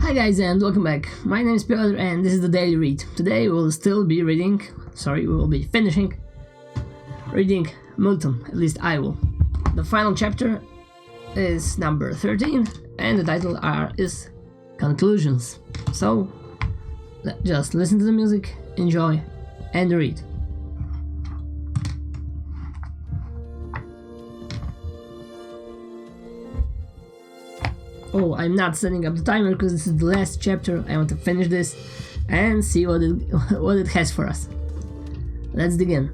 Hi guys and welcome back. My name is Piotr and this is the Daily Read. Today we will be finishing reading Milton, at least I will. The final chapter is number 13 and the title is Conclusions. So, just listen to the music, enjoy, and read. Oh, I'm not setting up the timer because this is the last chapter. I want to finish this and see what it has for us. Let's dig in.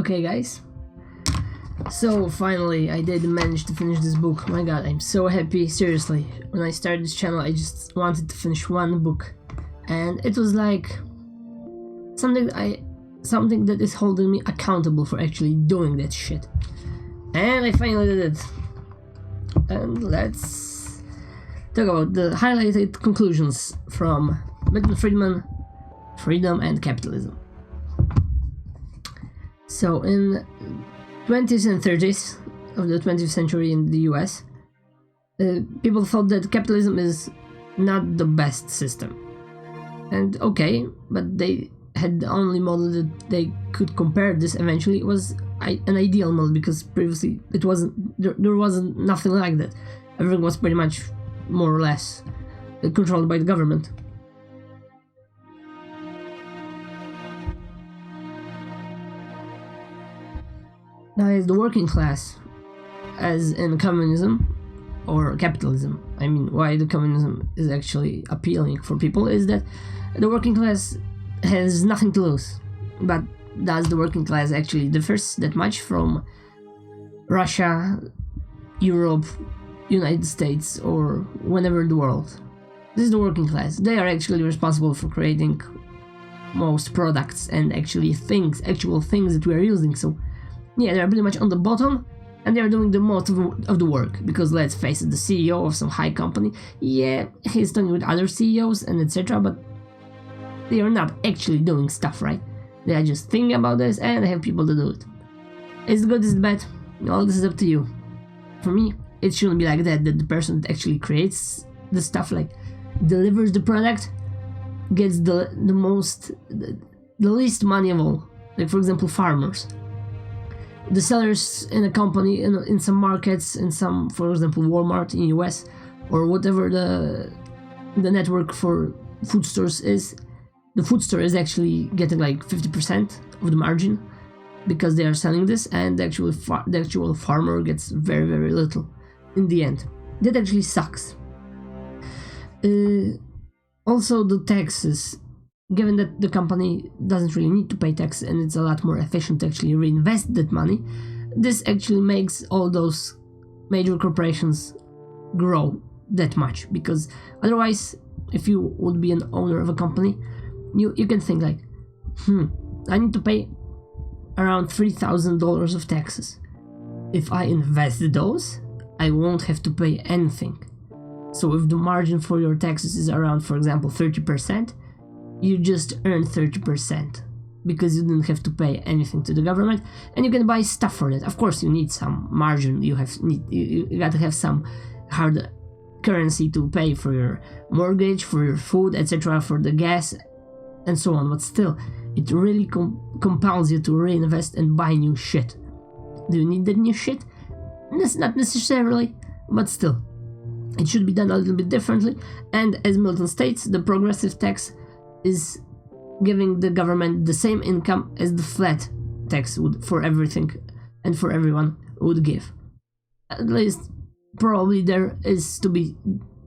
Okay, guys. So finally, I did manage to finish this book. My god, I'm so happy. Seriously, when I started this channel, I just wanted to finish one book, and it was like something that is holding me accountable for actually doing that shit. And I finally did it. And let's talk about the highlighted conclusions from Milton Friendman, Freedom and Capitalism. So in 20s and 30s, of the 20th century in the US, people thought that capitalism is not the best system. And okay, but they had the only model that they could compare this eventually was an ideal model, because previously it wasn't, there wasn't nothing like that. Everything was pretty much more or less controlled by the government. Now is the working class, as in communism or capitalism. I mean, why the communism is actually appealing for people is that the working class has nothing to lose. But does the working class actually differs that much from Russia, Europe, United States, or whenever in the world? This is the working class. They are actually responsible for creating most products and actual things that we are using. So yeah, they're pretty much on the bottom, and they're doing the most of the work, because let's face it, the CEO of some high company, yeah, he's talking with other CEOs and etc., but they are not actually doing stuff, right? They are just thinking about this, and they have people to do it. Is it good, is it bad? All this is up to you. For me, it shouldn't be like that the person that actually creates the stuff, like delivers the product, gets the least money of all. Like, for example, farmers. The sellers in a company, in some markets, in some, for example, Walmart in US, or whatever the network for food stores is, the food store is actually getting like 50% of the margin, because they are selling this, and the actual farmer gets very, very little in the end. That actually sucks. Also, the taxes. Given that the company doesn't really need to pay tax, and it's a lot more efficient to actually reinvest that money, this actually makes all those major corporations grow that much. Because otherwise, if you would be an owner of a company, you can think like, I need to pay around $3,000 of taxes. If I invest those, I won't have to pay anything. So if the margin for your taxes is around, for example, 30%, you just earn 30%, because you didn't have to pay anything to the government, and you can buy stuff for it. Of course, you need some margin. You got to have some hard currency to pay for your mortgage, for your food, etc., for the gas, and so on. But still, it really compels you to reinvest and buy new shit. Do you need that new shit? Not necessarily, but still, it should be done a little bit differently. And as Milton states, the progressive tax is giving the government the same income as the flat tax would for everything and for everyone would give. At least, probably there is to be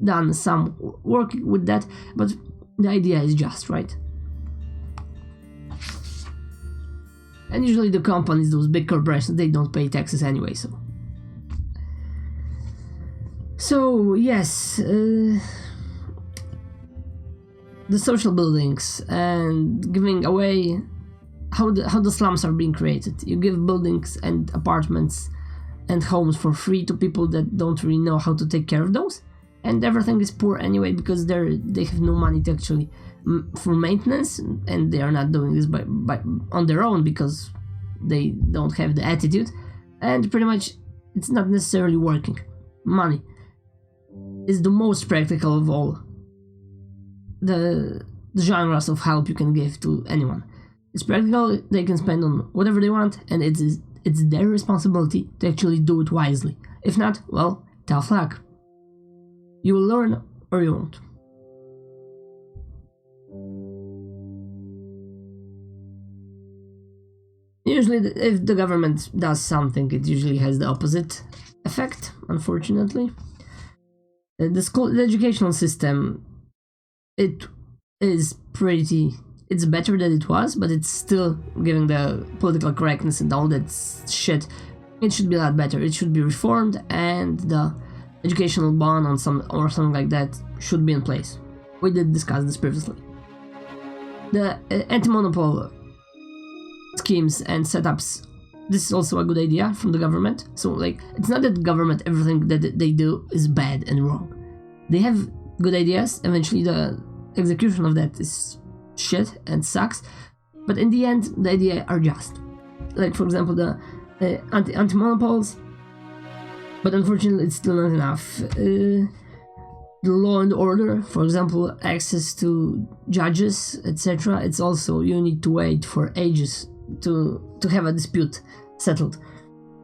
done some work with that, but the idea is just right. And usually the companies, those big corporations, they don't pay taxes anyway, so yes, the social buildings and giving away how the slums are being created. You give buildings and apartments and homes for free to people that don't really know how to take care of those, and everything is poor anyway, because they have no money to actually for maintenance, and they are not doing this by on their own, because they don't have the attitude, and pretty much it's not necessarily working. Money is the most practical of all the genres of help you can give to anyone. It's practical, they can spend on whatever they want, and it's their responsibility to actually do it wisely. If not, well, tough luck. You will learn or you won't. Usually, if the government does something, it usually has the opposite effect, unfortunately. The educational system, it's better than it was, but it's still, given the political correctness and all that shit, it should be a lot better. It should be reformed, and the educational bond or something like that should be in place. We did discuss this previously. The anti-monopoly schemes and setups, this is also a good idea from the government. So, like, it's not that the government, everything that they do is bad and wrong. They have good ideas. Eventually the execution of that is shit and sucks, but in the end the ideas are just. Like, for example, the anti-monopoles, but unfortunately it's still not enough. The law and order, for example, access to judges, etc. It's also, you need to wait for ages to have a dispute settled.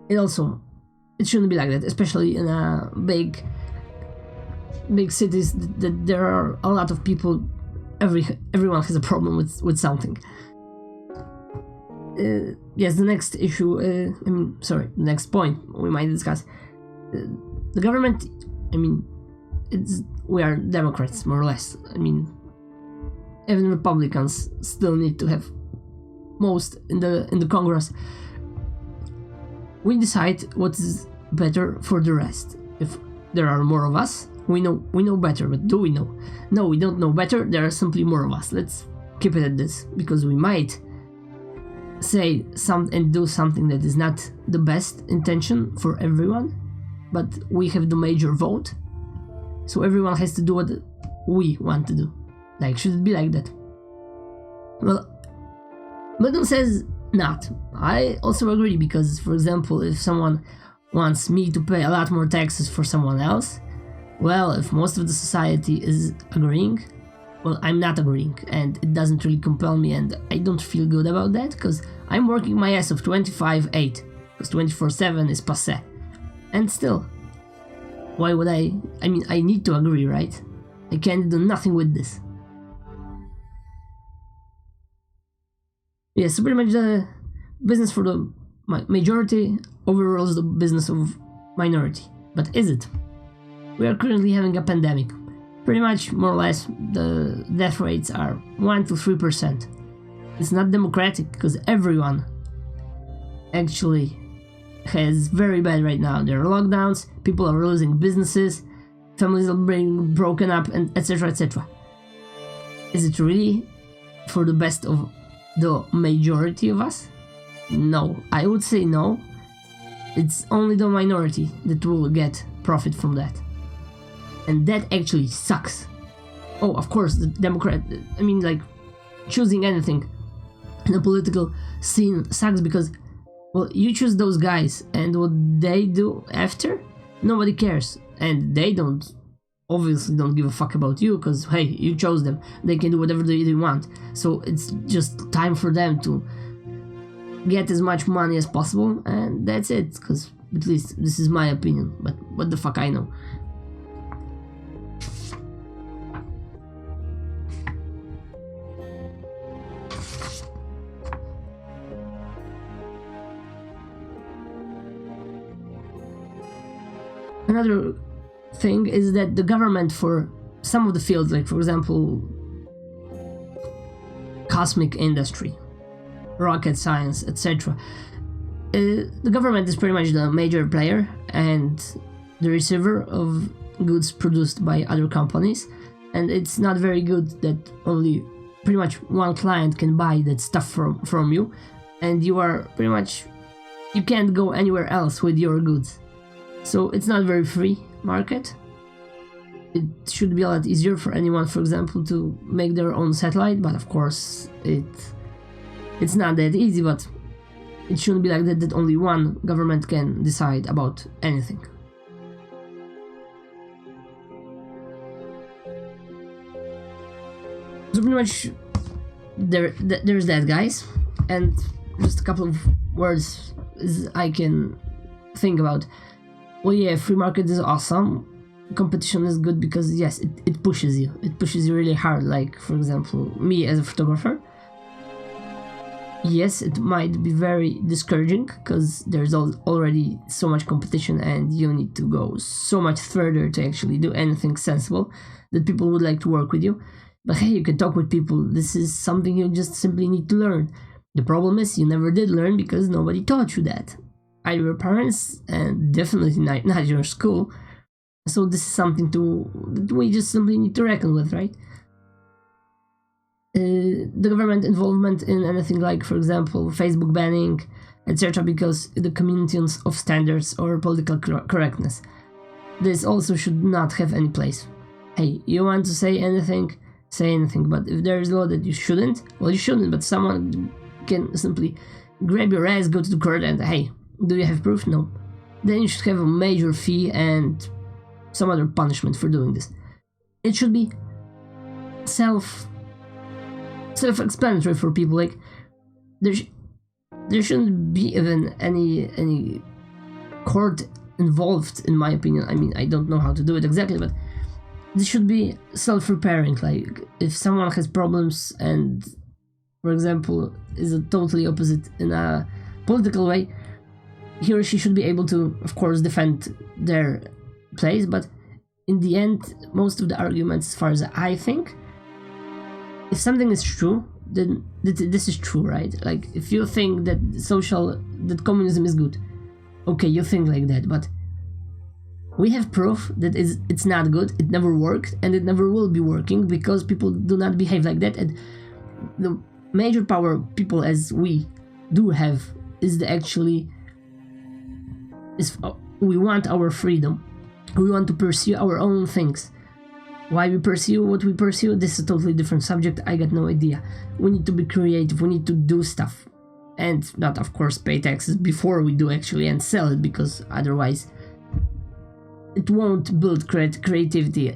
It shouldn't be like that, especially in a big cities that there are a lot of people. Everyone has a problem with something. Yes, the next issue. The next point we might discuss. The government. We are Democrats, more or less. Even Republicans still need to have most in the Congress. We decide what is better for the rest. If there are more of us, we know better. But do we know? No, we don't know better. There are simply more of us. Let's keep it at this, because we might say something and do something that is not the best intention for everyone, but we have the major vote, so everyone has to do what we want to do. Like, should it be like that? Well, Milton says not. I also agree, because, for example, if someone wants me to pay a lot more taxes for someone else, well, if most of the society is agreeing, well, I'm not agreeing, and it doesn't really compel me, and I don't feel good about that, because I'm working my ass off 25/8, because 24/7 is passé. And still, why would I need to agree, right? I can't do nothing with this. Yeah, so pretty much the business for the majority overrules the business of minority. But is it? We are currently having a pandemic. Pretty much, more or less, the death rates are 1 to 3%. It's not democratic, because everyone actually has very bad right now. There are lockdowns, people are losing businesses, families are being broken up, and etc. etc. Is it really for the best of the majority of us? No, I would say no. It's only the minority that will get profit from that. And that actually sucks. Oh, of course, the Democrat, choosing anything in the political scene sucks, because, well, you choose those guys, and what they do after, nobody cares. And they obviously don't give a fuck about you, because, hey, you chose them. They can do whatever they want. So it's just time for them to get as much money as possible, and that's it, because at least this is my opinion. But what the fuck I know. Another thing is that the government, for some of the fields, like for example cosmic industry, rocket science, etc., the government is pretty much the major player and the receiver of goods produced by other companies, and it's not very good that only pretty much one client can buy that stuff from you, and you can't go anywhere else with your goods. So it's not a very free market. It should be a lot easier for anyone, for example, to make their own satellite, but of course it's not that easy. But it shouldn't be like that only one government can decide about anything. So pretty much there's that, guys, and just a couple of words I can think about. Well, yeah, free market is awesome. Competition is good because, yes, it pushes you. It pushes you really hard. Like, for example, me as a photographer. Yes, it might be very discouraging because there's already so much competition and you need to go so much further to actually do anything sensible that people would like to work with you. But hey, you can talk with people. This is something you just simply need to learn. The problem is you never did learn because nobody taught you that. Either your parents, and definitely not your school. So this is something that we just simply need to reckon with, right? The government involvement in anything like, for example, Facebook banning, etc., because the community of standards or political correctness. This also should not have any place. Hey, you want to say anything, but if there is law that you shouldn't, well, you shouldn't, but someone can simply grab your ass, go to the court, and hey, do you have proof? No. then you should have a major fee and some other punishment for doing this. It should be self-explanatory for people. Like there shouldn't be even any court involved, in my opinion. I mean, I don't know how to do it exactly, but this should be self-repairing. Like if someone has problems and, for example, is a totally opposite in a political way, he or she should be able to, of course, defend their place. But in the end, most of the arguments, as far as I think, if something is true, then this is true, right? Like if you think that communism is good, okay, you think like that, but we have proof that it's not good, it never worked, and it never will be working because people do not behave like that. And the major power people as we do have is we want our freedom. We want to pursue our own things. Why we pursue what we pursue, this is a totally different subject. I got no idea. We need to be creative, we need to do stuff. And not, of course, pay taxes before we do actually and sell it, because otherwise it won't build creativity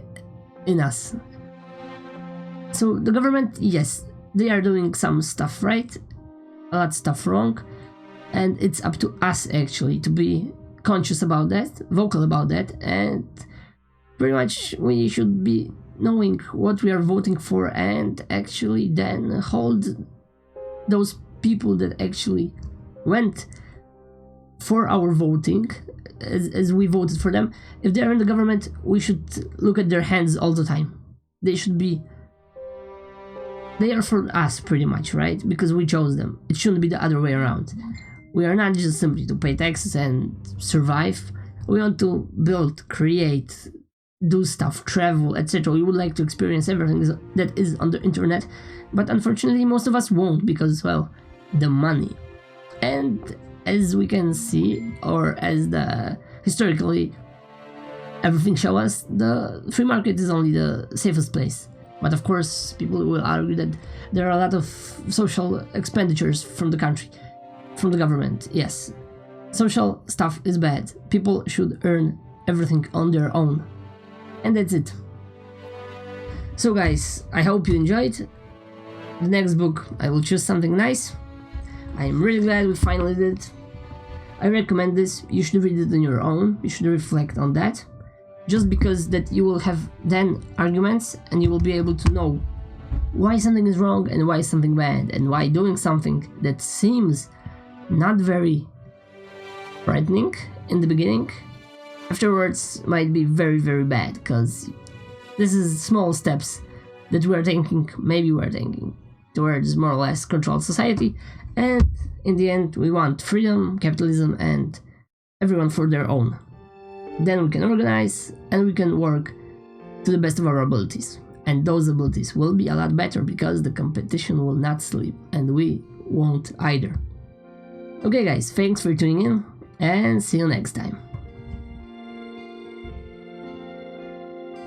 in us. So the government, yes, they are doing some stuff right, a lot of stuff wrong, and it's up to us actually to be conscious about that, vocal about that, and pretty much we should be knowing what we are voting for and actually then hold those people that actually went for our voting as we voted for them. If they're in the government, we should look at their hands all the time. They are for us pretty much, right? Because we chose them. It shouldn't be the other way around. We are not just simply to pay taxes and survive. We want to build, create, do stuff, travel, etc. We would like to experience everything that is on the internet, but unfortunately most of us won't because, well, the money. And as we can see, or as the historically everything shows us, the free market is only the safest place. But of course, people will argue that there are a lot of social expenditures from the country, from the government. Yes, social stuff is bad. People should earn everything on their own. And that's it. So guys, I hope you enjoyed. The next book, I will choose something nice. I am really glad we finally did it. I recommend this. You should read it on your own. You should reflect on that. Just because that you will have then arguments and you will be able to know why something is wrong and why something bad, and why doing something that seems not very frightening in the beginning afterwards might be very, very bad, because this is small steps that we're taking towards more or less controlled society, and in the end we want freedom, capitalism, and everyone for their own. Then we can organize and we can work to the best of our abilities, and those abilities will be a lot better because the competition will not sleep and we won't either. Okay guys, thanks for tuning in and see you next time.